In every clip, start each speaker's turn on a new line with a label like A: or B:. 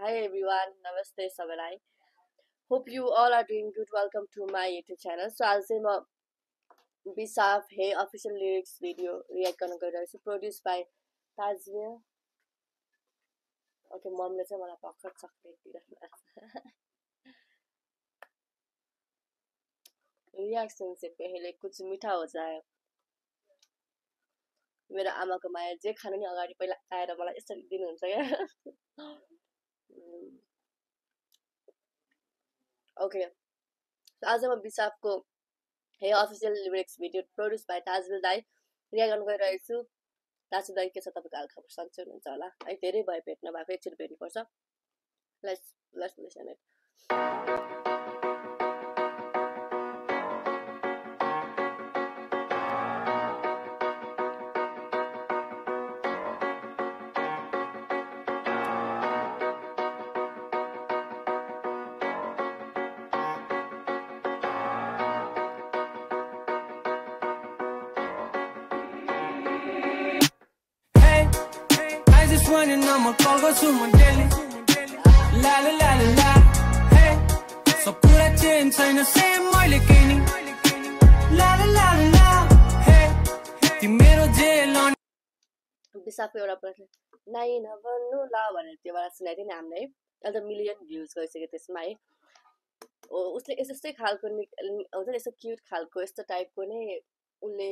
A: Hi everyone, namaste सबैलाई. Hope you all are doing good. Welcome to my YouTube channel. So आज चाहिँ म बिसाफ हे official lyrics video react गर्न गइरहेको छु, produced by Tazveer. Okay, मम्मीले चाहिँ मलाई भर्खर चकलेट दिइराख्नु भएको छ. रिएक्सन से पहले कुछ मीठा हो जाए. मेरो आमाको माया जे खानु नि अगाडि पहिला आएर मलाई यसरी दिनुहुन्छ क्या. Okay, so आज म बिसाफको हे official lyrics video produce by ताजवेल दाइ रियाक्ट गर्न गइरहेको छु. ताजवेल दाइ के छ तपाईको हालखबर सन्चै हुनुहुन्छ होला है. धेरै भयो भेट्न भएको, एकचोटि भेट्नुपर्छ. Let's listen it.
B: When I'm call go to my daily la la la la la hey so pura change in the same way like any la la la la hey तिम्रो जेल on
A: बिसाफको एउटा प्रश्न नाइ नभन्नु ला भनेर त्यो वाला सुनाइदिए नि हामीले. अहिले त मिलियन भ्युज गइसक्यो त्यसमा है. उसले यस्तै खालको हुन्छ नि, यस्तो क्युट खालको यस्तो टाइपको नै उसले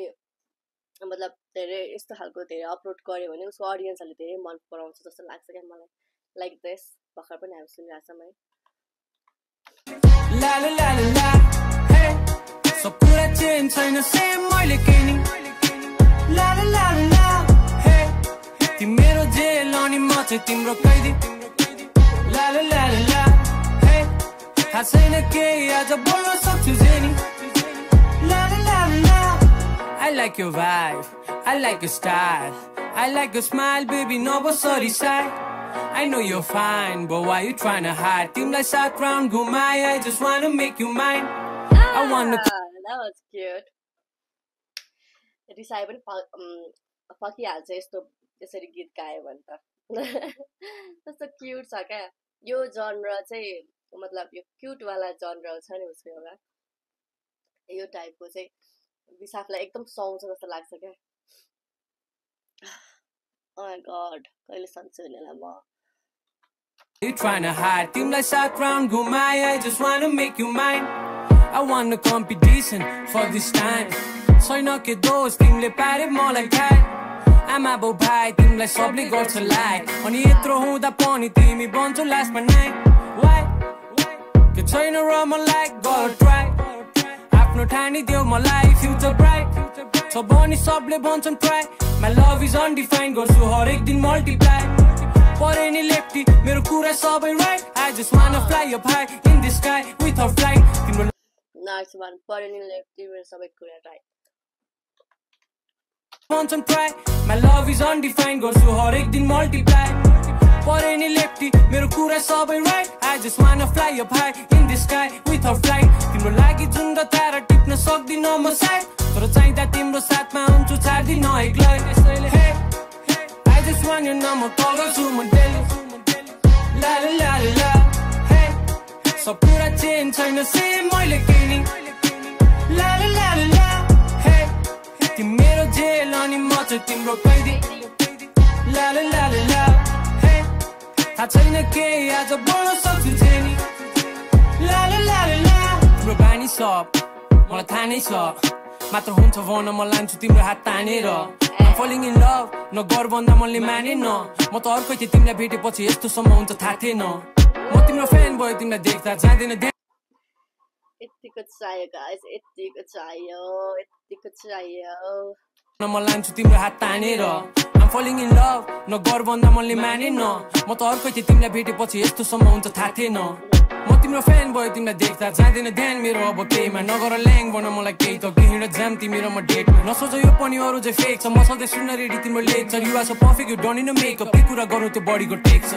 A: मतलब धेरै यस्तो खालको धेरै अपलोड गर्यो भने उसको ऑडियन्सहरुले धेरै मन पराउँछ जस्तो लाग्छ क्या मलाई. लाइक दिस भर्खर पनि हामी सुनिरहेछौँ है.
B: la la la la la hey so pura change in the same way like any la la la la hey तिम्रो जेल अनि म चाहिँ तिम्रो कैदी la la la la hey थाहा छैन के आज बोल्न सक्छु jenny la la la la I like your vibe, I like your style, I like your smile, baby, no but sorry side. I know you're fine, but why you trying to hide? Team like shot round, go my, I just wanna make you mine. I wanna.
A: That was cute. रिसाइ पनि फकिहाल्छ यस्तो यसरी गीत गायो भने त. कस्तो cute छ क्या. यो जनर चाहिँ मतलब यो क्यूट वाला जनर छ नि उसको एउटा. यो टाइपको चाहिँ बिसाफलाई एकदम सुहाउँछ जस्तो लाग्छ क्या. Oh my god, कहिले सन्चै हुनेला म.
B: You trying to hide? Team like shot round, go my, I just wanna make you mine. I want a competition for this time. छैन के दोष तिमीले पारे मलाई थाहा. आमा बाउ भाइ तिमीलाई सबले गर्छ लाइक अनि यत्रो हुँदा पनि तिमी बन्छौ लास्टमा नाइ. Why? के छैन र मलाई गर ट्राई. आफ्नो ठानी देऊ मलाई फ्युचर ब्राइट छ बनी सबले भन्छन् try. My love is undefined गर्छु हरेक दिन मल्टिप्लाई. परे नि लेफ्टी मेरो कुरा सबै right. I just wanna fly up high in the sky without flight. तिम्रो
A: नाइस वान. परे नि लेफ्टी मेरो सबै कुरा राइट.
B: भन्छन् try. My love is undefined गर्छु हरेक दिन मल्टिप्लाई. परे नि लेफ्टी मेरो कुरा सबै right. I just wanna fly up high in the sky without flight. तिम्रो लागि जुन र तारा टिप्न सक्दिन म सायद, तर चाहिँदा तिम्रो साथमा हुन्छु छाड्दिन एक्लै. Hey, I just want your number, call गर्छु म daily la la la la hey सब कुरा चेन्ज छैन सेम मैले केनी la la la la hey तिम्रो जेल अनि म चाहिँ तिम्रो कैदी la la la la hey थाहा छैन के आज बोल्न सक्छु jenny la la la la तिम्रो बानी सब मलाई थाहा नै छ. मात्र हुन्छ भन म लान्छु तिम्रो हात तानेर. I'm falling in love न गर भन्दा मैले मानेन. म त अर्कै थिएँ तिमीलाई भेटेपछि यस्तोसम्म हुन्छ थाहा थिएन. म तिम्रो फ्यान भयो तिमीलाई देख्दा जाँदैन.
A: यतिको चाहियो गाइस, यतिको चाहियो, यतिको चाहियो.
B: म लान्छु तिम्रो हात तानेर. I'm falling in love न गर भन्दा मैले मानेन. म त अर्कै थिएँ तिमीलाई भेटेपछि यस्तोसम्म हुन्छ थाहा थिएन. म तिम्रो फ्यान भयो तिमीलाई देख्दा जाँदैन ध्यान मेरो अब केहीमा. नगर ल्याङ भन मलाई केही त केही र जाम तिमी र म डेटमा. नसोच यो पनि अरू चाहिँ फेक छ. म सधैँ सुन्न रेडी तिम्रो lecture. You are so perfect, you don't need makeup. के कुरा गर्नु त्यो बडीको टेक छ.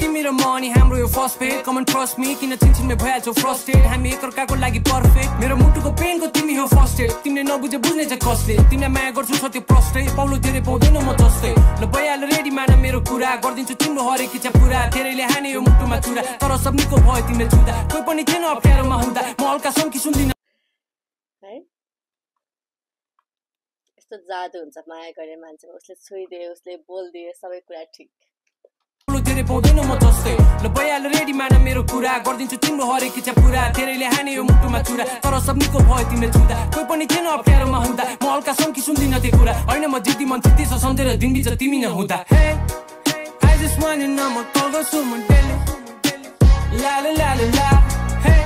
B: तिमी र म म अनि हाम्रो यो फर्स्ट पेड कमन ट्रस्ट मी किन छिनछिनमै भइहाल्छौ फ्रस्ट्रेट हामी एकअर्काको लागि पर्फेक्ट मेरो मुटुको पेनको तिमी हो फर्स्ट एड तिमीले नबुझे बुझ्ने चाहिँ कसले तिमीलाई माया गर्छु छ त्यो प्रष्टै पाउलो धेरै पाउँदैन म जस्तै ल भइहाल्यो रेडी मान मेरो कुरा गरिदिन्छु तिम्रो हरेक इच्छा पुरा धेरैले हाने यो मुटुमा चुरा तर सब निको भयो तिमीले छुँदा कोही पनि थिएन अप्ठ्यारोमा हुँदा म हल्का सङ्की सुन्दिन
A: है यस्तो जादु हुन्छ माया गर्ने मान्छेमा उसले छुइदिए उसले बोलिदिए सबै कुरा ठिक
B: धेरै पाउँदैन म जस्तै ल भइहाल्यो रेडी मान मेरो कुरा गरिदिन्छु तिम्रो हरेक इच्छा पुरा धेरैले हाने यो मुटुमा चुरा तर सब निको भयो तिमीले छुँदा कोही पनि थिएन अप्ठ्यारोमा हुँदा म हल्का सङ्की सुन्दिन त्यो कुरा होइन म जिद्दी मन चित्ती छ सम्झेर दिनबिच तिमी नहुँदा I just want you know म कल गर्छु म डेली ला ला ला ला ला हे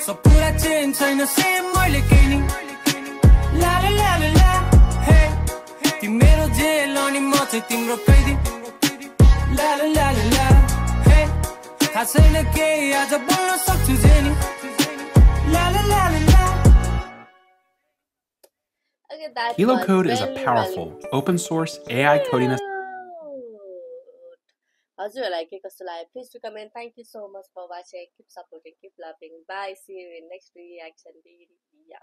B: सब पुरा चेन्ज छैन सेम मैले केही नि ला ला ला ला ला हे तिमी मेरो जेल अनि म चाहिँ तिम्रो कैदी ला ला ला ला ला हे थाहा छैन केही आज बोल्न सक्छु जे नि ला ला ला ला ला
A: Okay, that
C: Hilo
A: was
C: Code is a
A: very
C: powerful,
A: well-
C: open source AI coding
A: हजुरहरूलाई के कस्तो लाग्यो please to comment thank you so much for watching keep supporting keep loving bye see you in next reaction video